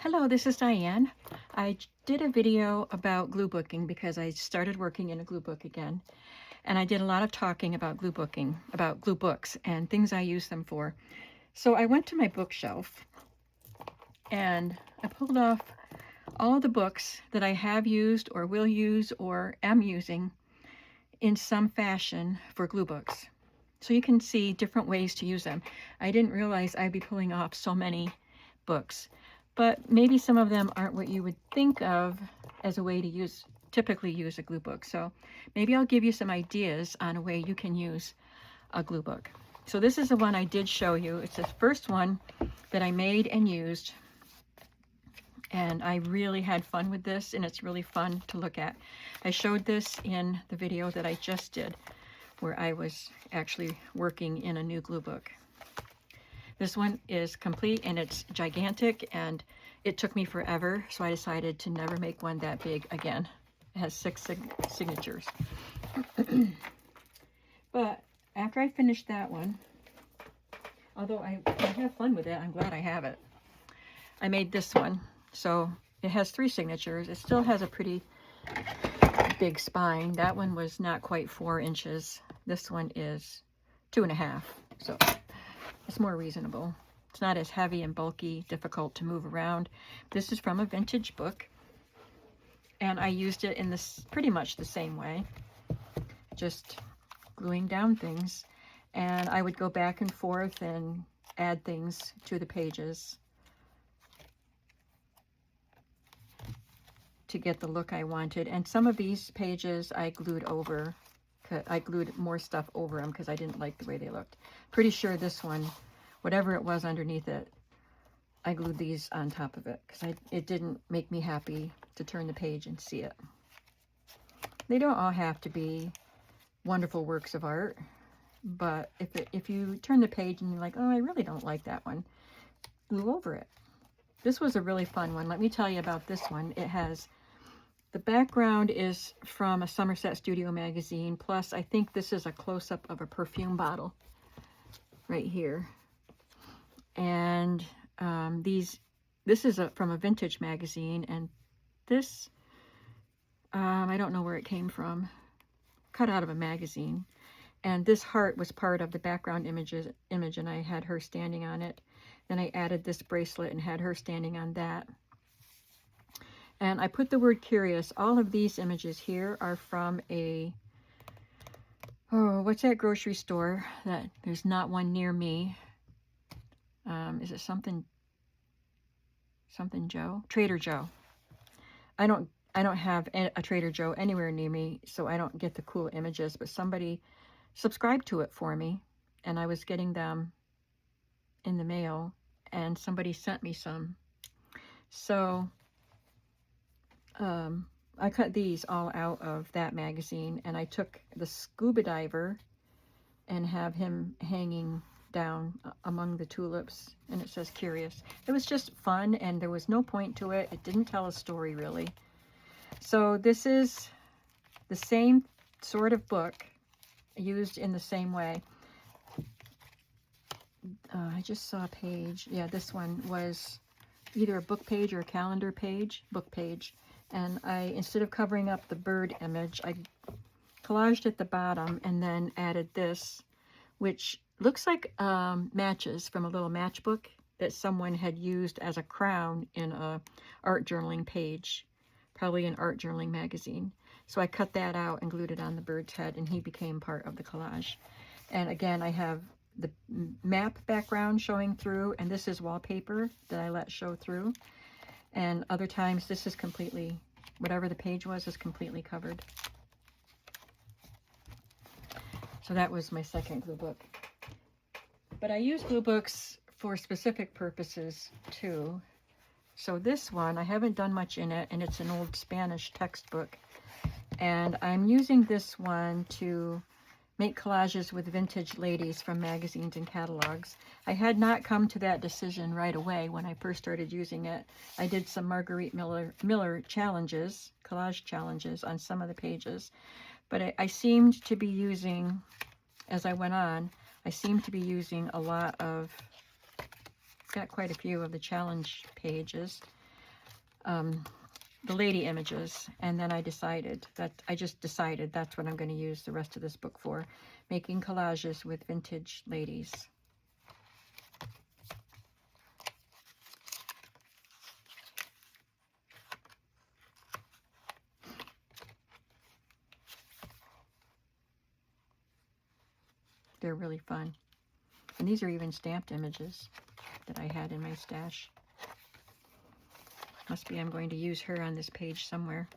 Hello, this is Diane. I did a video about glue booking because I started working in a glue book again. And I did a lot of talking about glue booking, about glue books and things I use them for. So I went to my bookshelf and I pulled off all of the books that I have used or will use or am using in some fashion for glue books. So you can see different ways to use them. I didn't realize I'd be pulling off so many books, but maybe some of them aren't what you would think of as a way to typically use a glue book. So maybe I'll give you some ideas on a way you can use a glue book. So this is the one I did show you. It's the first one that I made and used. And I really had fun with this, and it's really fun to look at. I showed this in the video that I just did, where I was actually working in a new glue book. This one is complete and it's gigantic, and it took me forever, so I decided to never make one that big again. It has 6 signatures. But after I finished that one, although I have fun with it, I'm glad I have it, I made this one. So it has 3 signatures. It still has a pretty big spine. That one was not quite 4 inches. This one is 2.5. So it's more reasonable. It's not as heavy and bulky, difficult to move around. This is from a vintage book, and I used it in this pretty much the same way, just gluing down things. And I would go back and forth and add things to the pages to get the look I wanted. And some of these pages I glued over. I glued more stuff over them because I didn't like the way they looked. Pretty sure this one, whatever it was underneath it, I glued these on top of it because it didn't make me happy to turn the page and see it. They don't all have to be wonderful works of art, but if you turn the page and you're like, oh, I really don't like that one, glue over it. This was a really fun one. Let me tell you about this one. It has, the background is from a Somerset Studio magazine, plus I think this is a close-up of a perfume bottle right here. And this is from a vintage magazine, and this, I don't know where it came from, cut out of a magazine. And this heart was part of the background image, and I had her standing on it. Then I added this bracelet and had her standing on that. And I put the word curious. All of these images here are from what's that grocery store that there's not one near me? Is it something Joe? Trader Joe. I don't have a Trader Joe anywhere near me, so I don't get the cool images, but somebody subscribed to it for me, and I was getting them in the mail, and somebody sent me some. So I cut these all out of that magazine, and I took the scuba diver and have him hanging down among the tulips, and it says curious. It was just fun, and there was no point to it. It didn't tell a story really. So this is the same sort of book used in the same way. I just saw a page. Yeah, this one was either a book page or a calendar page, book page. And instead of covering up the bird image, I collaged at the bottom and then added this, which looks like matches from a little matchbook that someone had used as a crown in a art journaling page, probably an art journaling magazine. So I cut that out and glued it on the bird's head, and he became part of the collage. And again, I have the map background showing through, and this is wallpaper that I let show through. And other times this is completely, whatever the page was, is completely covered. So that was my second glue book. But I use glue books for specific purposes too. So this one, I haven't done much in it, and it's an old Spanish textbook. And I'm using this one to make collages with vintage ladies from magazines and catalogs. I had not come to that decision right away when I first started using it. I did some Marguerite Miller challenges, collage challenges on some of the pages. But I seemed to be using, as I went on, I seemed to be using a lot of, got quite a few of the challenge pages. the lady images, and then I just decided that's what I'm going to use the rest of this book for, making collages with vintage ladies. They're really fun. And these are even stamped images that I had in my stash. Must be I'm going to use her on this page somewhere.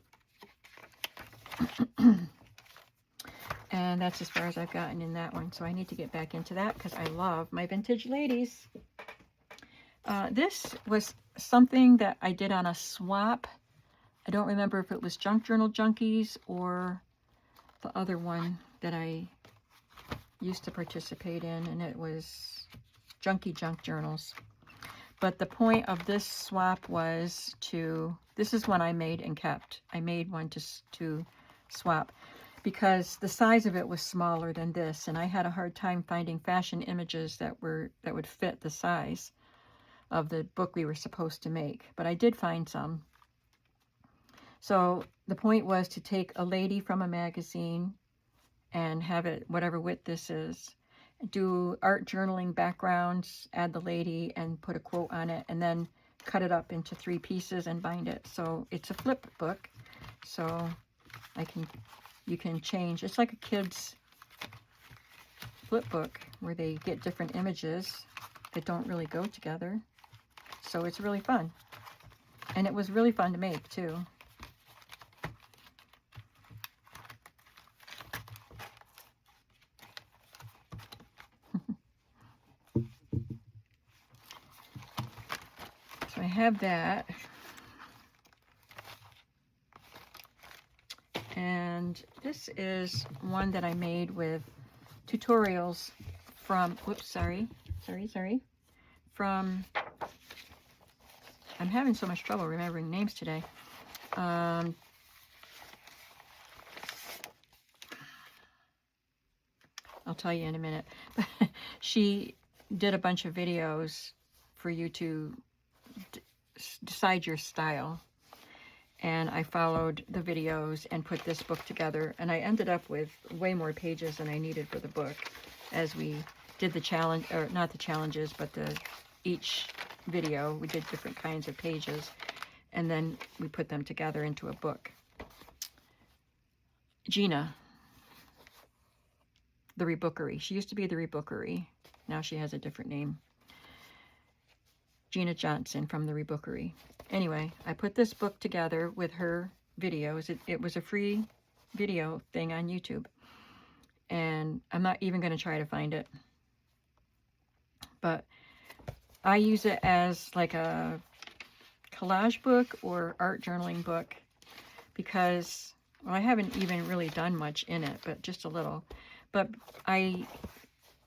And that's as far as I've gotten in that one. So I need to get back into that because I love my vintage ladies. This was something that I did on a swap. I don't remember if it was Junk Journal Junkies or the other one that I used to participate in, and it was Junky Junk Journals. But the point of this swap was this is one I made and kept. I made one to swap because the size of it was smaller than this, and I had a hard time finding fashion images that would fit the size of the book we were supposed to make. But I did find some. So the point was to take a lady from a magazine and have it whatever width this is, do art journaling backgrounds, add the lady and put a quote on it, and then cut it up into 3 pieces and bind it. So it's a flip book, so you can change. It's like a kid's flip book where they get different images that don't really go together. So it's really fun, and it was really fun to make too. So I have that. And this is one that I made with tutorials from, whoops, sorry. From, I'm having so much trouble remembering names today. I'll tell you in a minute. She did a bunch of videos for you to decide your style. And I followed the videos and put this book together. And I ended up with way more pages than I needed for the book as we did the challenge, or not the challenges, but each video, we did different kinds of pages. And then we put them together into a book. Gina, the Rebookery. She used to be the Rebookery. Now she has a different name. Gina Johnson from the Rebookery. Anyway, I put this book together with her videos. It was a free video thing on YouTube. And I'm not even going to try to find it. But I use it as like a collage book or art journaling book because, well, I haven't even really done much in it, but just a little. But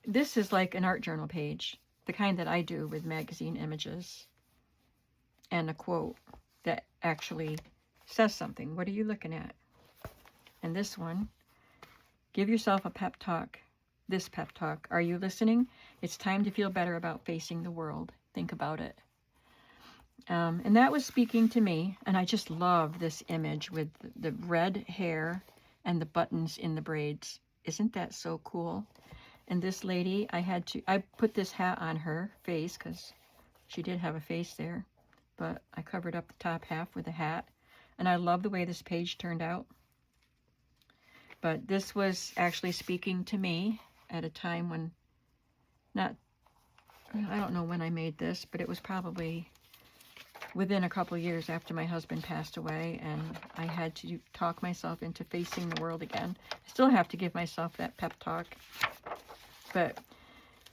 this is like an art journal page, the kind that I do with magazine images and a quote that actually says something. What are you looking at? And this one, give yourself a pep talk. This pep talk. Are you listening? It's time to feel better about facing the world. Think about it. And that was speaking to me. And I just love this image with the red hair and the buttons in the braids. Isn't that so cool? And this lady, I put this hat on her face because she did have a face there. But I covered up the top half with a hat. And I love the way this page turned out. But this was actually speaking to me at a time when, I don't know when I made this, but it was probably within a couple years after my husband passed away, and I had to talk myself into facing the world again. I still have to give myself that pep talk, but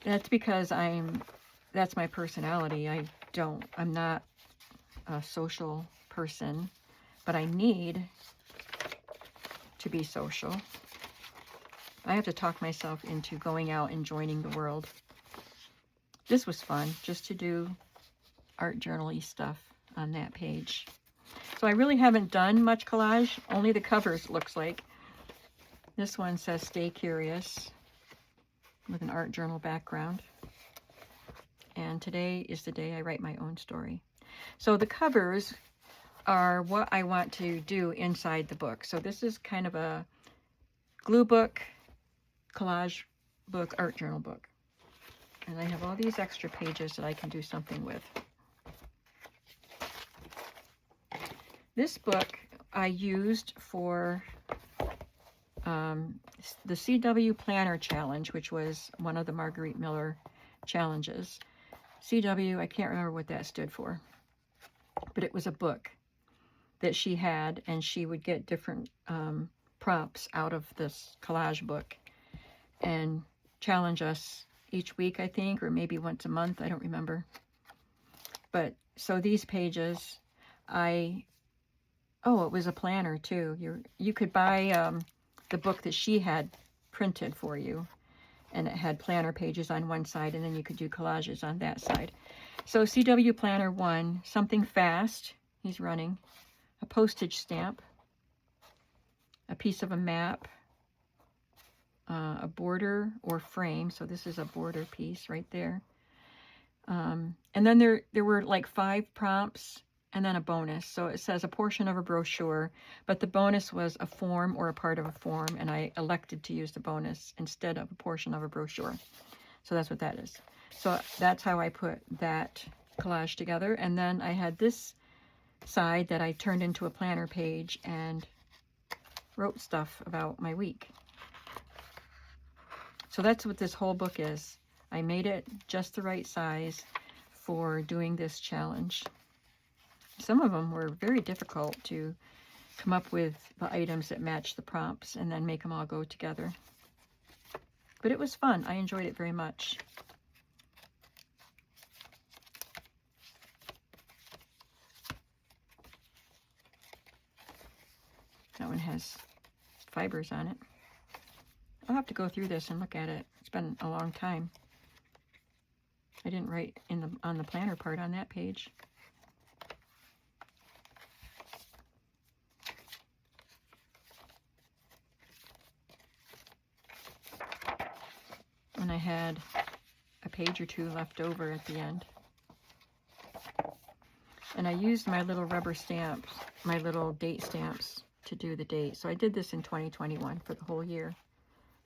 that's because that's my personality. I'm not a social person, but I need to be social. I have to talk myself into going out and joining the world. This was fun, just to do art journal-y stuff on that page. So I really haven't done much collage, only the covers looks like. This one says Stay Curious with an art journal background. And today is the day I write my own story. So the covers are what I want to do inside the book. So this is kind of a glue book, collage book, art journal book. And I have all these extra pages that I can do something with. This book I used for the CW Planner Challenge, which was one of the Marguerite Miller challenges. CW, I can't remember what that stood for, but it was a book that she had, and she would get different prompts out of this collage book and challenge us each week, I think, or maybe once a month, I don't remember. But so these pages, oh, it was a planner too. You could buy the book that she had printed for you, and it had planner pages on one side, and then you could do collages on that side. So CW Planner 1, something fast, he's running, a postage stamp, a piece of a map, a border or frame. So this is a border piece right there. And then there were like 5 prompts and then a bonus. So it says a portion of a brochure, but the bonus was a form or a part of a form, and I elected to use the bonus instead of a portion of a brochure. So that's what that is. So that's how I put that collage together. And then I had this side that I turned into a planner page and wrote stuff about my week. So that's what this whole book is. I made it just the right size for doing this challenge. Some of them were very difficult to come up with the items that match the prompts and then make them all go together. But it was fun. I enjoyed it very much. That one has fibers on it. I'll have to go through this and look at it. It's been a long time. I didn't write on the planner part on that page. And I had a page or 2 left over at the end. And I used my little rubber stamps, my little date stamps, to do the date. So I did this in 2021 for the whole year.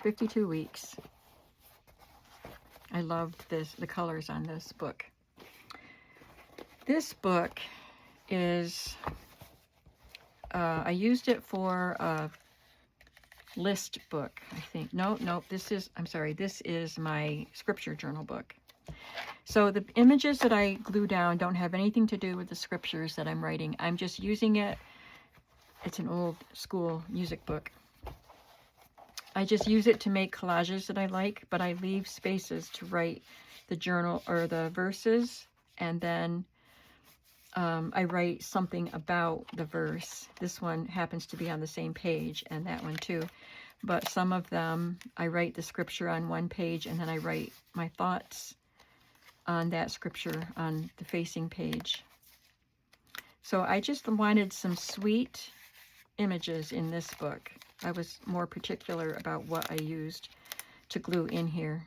52 weeks. I loved the colors on this book. This book is, I used it for a list book, I think. No, I'm sorry, this is my scripture journal book. So the images that I glue down don't have anything to do with the scriptures that I'm writing. I'm just using it. It's an old school music book. I just use it to make collages that I like, but I leave spaces to write the journal or the verses, and then I write something about the verse. This one happens to be on the same page, and that one too. But some of them, I write the scripture on one page, and then I write my thoughts on that scripture on the facing page. So I just wanted some sweet images in this book. I was more particular about what I used to glue in here.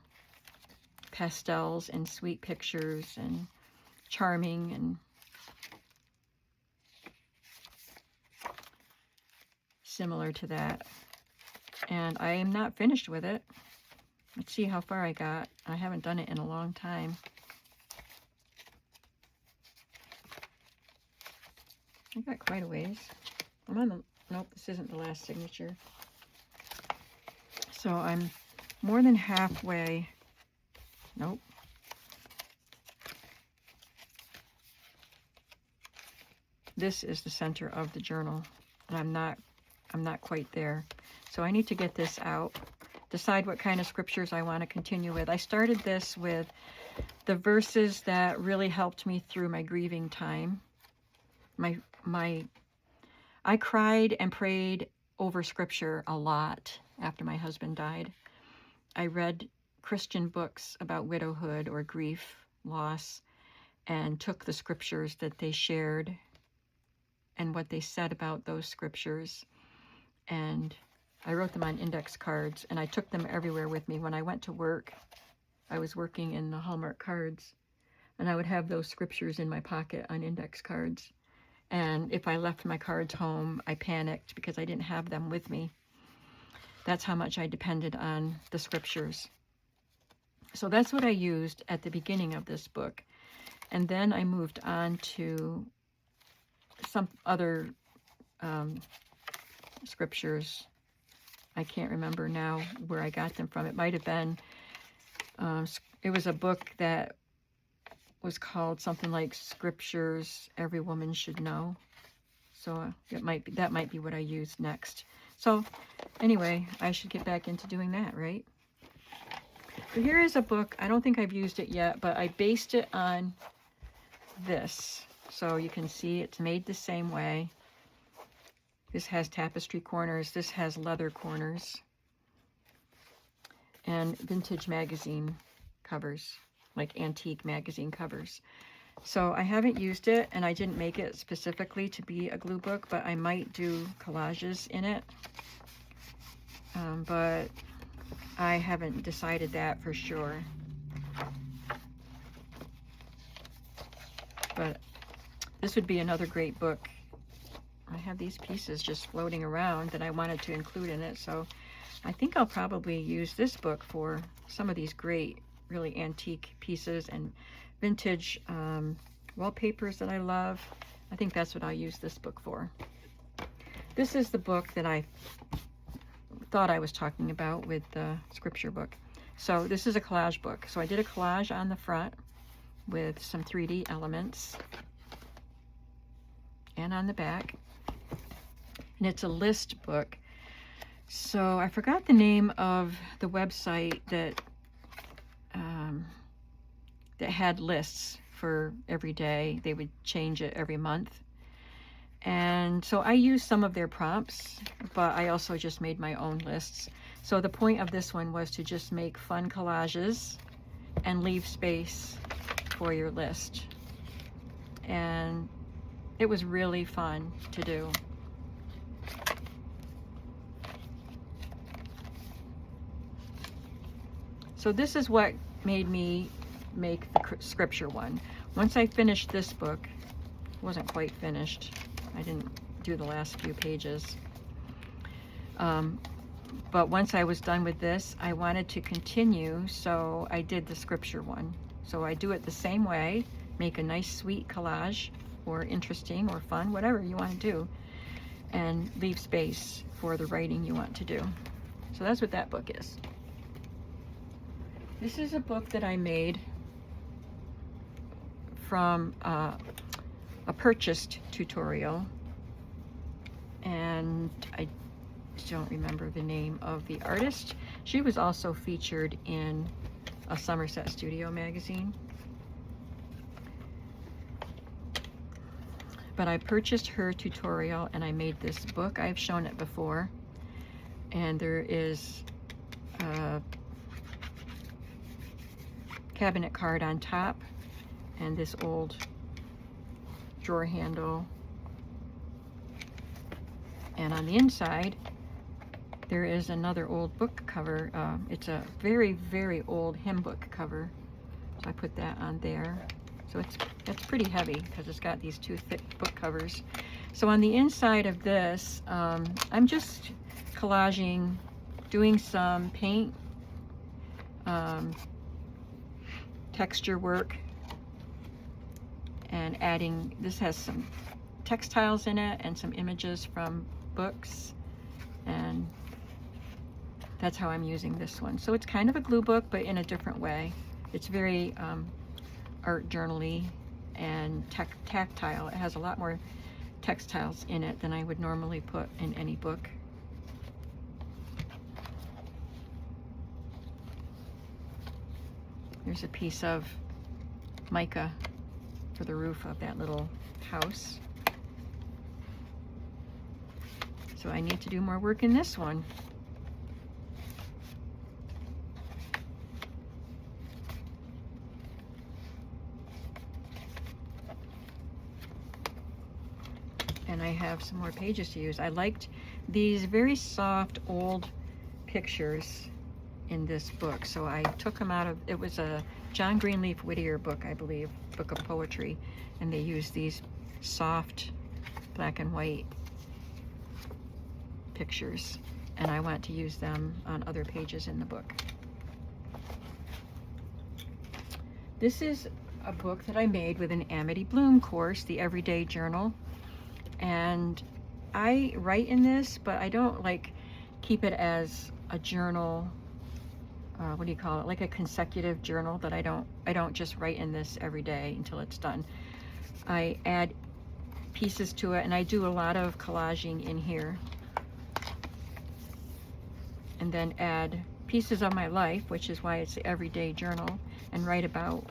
Pastels and sweet pictures and charming and similar to that. And I am not finished with it. Let's see how far I got. I haven't done it in a long time. I got quite a ways. I'm on the, nope, this isn't the last signature. So I'm more than halfway. Nope. This is the center of the journal, and I'm not quite there. So I need to get this out, decide what kind of scriptures I want to continue with. I started this with the verses that really helped me through my grieving time. I cried and prayed over scripture a lot after my husband died. I read Christian books about widowhood or grief, loss, and took the scriptures that they shared and what they said about those scriptures, and I wrote them on index cards, and I took them everywhere with me. When I went to work, I was working in the Hallmark cards, and I would have those scriptures in my pocket on index cards. And if I left my cards home, I panicked because I didn't have them with me. That's how much I depended on the scriptures. So that's what I used at the beginning of this book. And then I moved on to some other scriptures. I can't remember now where I got them from. It might have been, it was a book that was called something like Scriptures Every Woman Should Know. So that might be what I used next. So anyway, I should get back into doing that, right? So here is a book. I don't think I've used it yet, but I based it on this. So you can see it's made the same way. This has tapestry corners. This has leather corners. And vintage magazine covers, like antique magazine covers. So I haven't used it, and I didn't make it specifically to be a glue book, but I might do collages in it. But I haven't decided that for sure. But this would be another great book. I have these pieces just floating around that I wanted to include in it, so I think I'll probably use this book for some of these great, really antique pieces and vintage wallpapers that I love. I think that's what I'll use this book for. This is the book that I thought I was talking about with the scripture book. So this is a collage book. So I did a collage on the front with some 3D elements, and on the back. And it's a list book. So I forgot the name of the website that that had lists for every day. They would change it every month. And so I used some of their prompts, but I also just made my own lists. So the point of this one was to just make fun collages and leave space for your list. And it was really fun to do. So this is what made me make the scripture one. Once I finished this book, it wasn't quite finished. I didn't do the last few pages. But once I was done with this, I wanted to continue, so I did the scripture one. So I do it the same way, make a nice sweet collage, or interesting or fun, whatever you want to do, and leave space for the writing you want to do. So that's what that book is. This is a book that I made from a purchased tutorial, and I don't remember the name of the artist. She was also featured in a Somerset Studio magazine. But I purchased her tutorial and I made this book. I've shown it before. And there is a cabinet card on top and this old drawer handle. And on the inside, there is another old book cover. It's a very, very old hymn book cover. So I put that on there. So it's pretty heavy because it's got these two thick book covers. So on the inside of this, I'm just collaging, doing some paint, texture work, and adding, this has some textiles in it and some images from books, and that's how I'm using this one. So it's kind of a glue book, but in a different way. It's very art journal-y and tactile. It has a lot more textiles in it than I would normally put in any book. There's a piece of mica for the roof of that little house. So I need to do more work in this one. And I have some more pages to use. I liked these very soft old pictures in this book, so I took them out of, it was a John Greenleaf Whittier book, I believe, book of poetry, and they used these soft black and white pictures, and I want to use them on other pages in the book. This is a book that I made with an Amity Bloom course, the Everyday Journal, and I write in this, but I don't like keep it as a journal. What do you call it? Like a consecutive journal that I don't just write in this every day until it's done. I add pieces to it, and I do a lot of collaging in here, and then add pieces of my life, which is why it's the Everyday Journal, and write about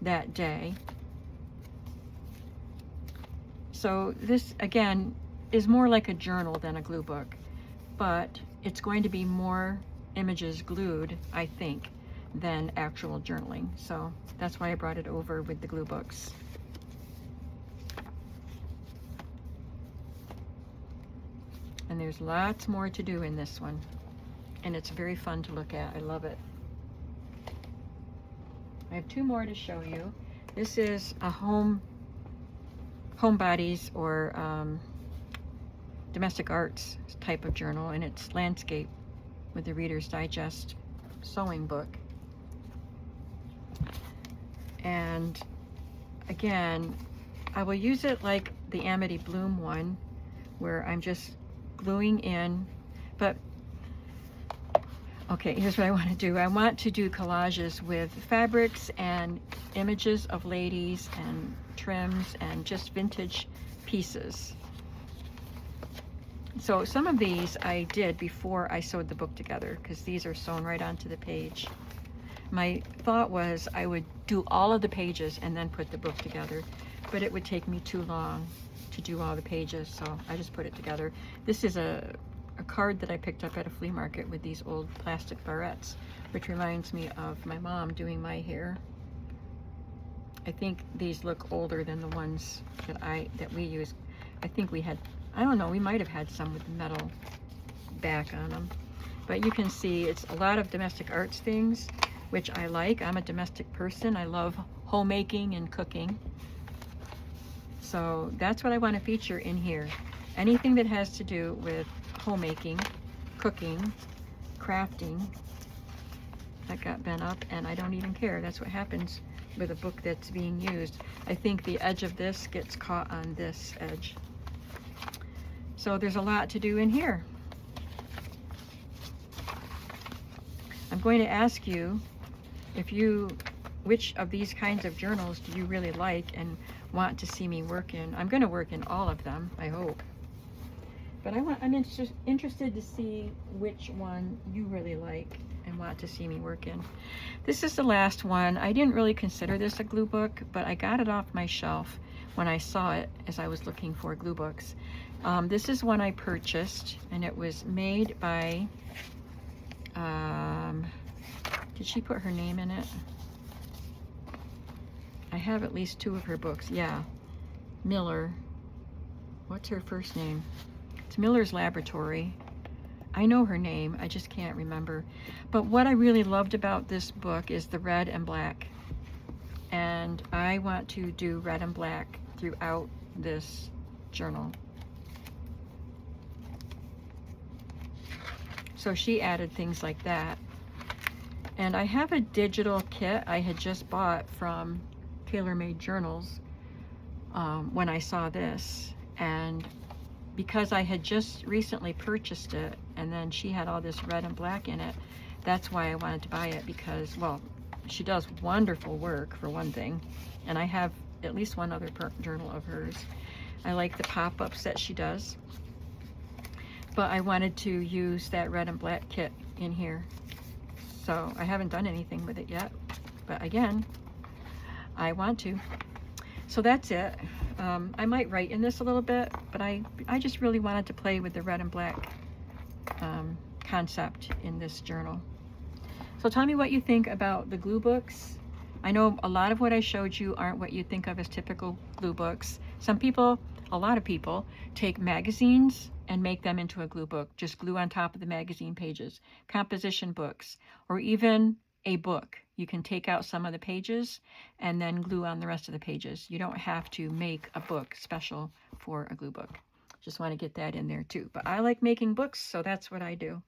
that day. So this again is more like a journal than a glue book, but it's going to be more images glued, I think, than actual journaling. So that's why I brought it over with the glue books. And there's lots more to do in this one, and it's very fun to look at. I love it. I have two more to show you. This is a homebodies or domestic arts type of journal, and it's landscape with the Reader's Digest sewing book. And again, I will use it like the Amity Bloom one, where I'm just gluing in, but okay, here's what I want to do. I want to do collages with fabrics and images of ladies and trims and just vintage pieces. So some of these I did before I sewed the book together, because these are sewn right onto the page. My thought was I would do all of the pages and then put the book together, but it would take me too long to do all the pages, so I just put it together. This is a card that I picked up at a flea market with these old plastic barrettes, which reminds me of my mom doing my hair. I think these look older than the ones that we use. I think we had, I don't know, we might have had some with metal back on them. But you can see it's a lot of domestic arts things, which I like. I'm a domestic person. I love homemaking and cooking. So that's what I want to feature in here. Anything that has to do with homemaking, cooking, crafting. That got bent up, and I don't even care. That's what happens with a book that's being used. I think the edge of this gets caught on this edge. So there's a lot to do in here. I'm going to ask you which of these kinds of journals do you really like and want to see me work in. I'm going to work in all of them, I hope. But I'm interested to see which one you really like and want to see me work in. This is the last one. I didn't really consider this a glue book, but I got it off my shelf when I saw it as I was looking for glue books. This is one I purchased, and it was made by, did she put her name in it? I have at least 2 of her books. Yeah, Miller. What's her first name? It's Miller's Laboratory. I know her name, I just can't remember. But what I really loved about this book is the red and black. And I want to do red and black throughout this journal. So she added things like that. And I have a digital kit I had just bought from Tailor Made Journals when I saw this. And because I had just recently purchased it, and then she had all this red and black in it, that's why I wanted to buy it, because, well, she does wonderful work, for one thing, and I have at least one other journal of hers. I like the pop-ups that she does, but I wanted to use that red and black kit in here. So I haven't done anything with it yet, but again, I want to. So that's it. I might write in this a little bit, but I just really wanted to play with the red and black concept in this journal. So tell me what you think about the glue books. I know a lot of what I showed you aren't what you think of as typical glue books. Some people, a lot of people, take magazines and make them into a glue book. Just glue on top of the magazine pages, composition books, or even a book You can take out some of the pages and then glue on the rest of the pages. You don't have to make a book special for a glue book. Just want to get that in there too. But I like making books, so that's what I do.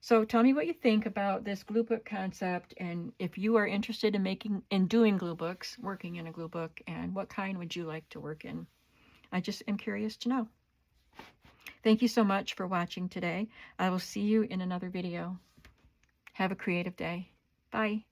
So tell me what you think about this glue book concept, and if you are interested in doing glue books, working in a glue book, and what kind would you like to work in? I just am curious to know. Thank you so much for watching today. I will see you in another video. Have a creative day. Bye.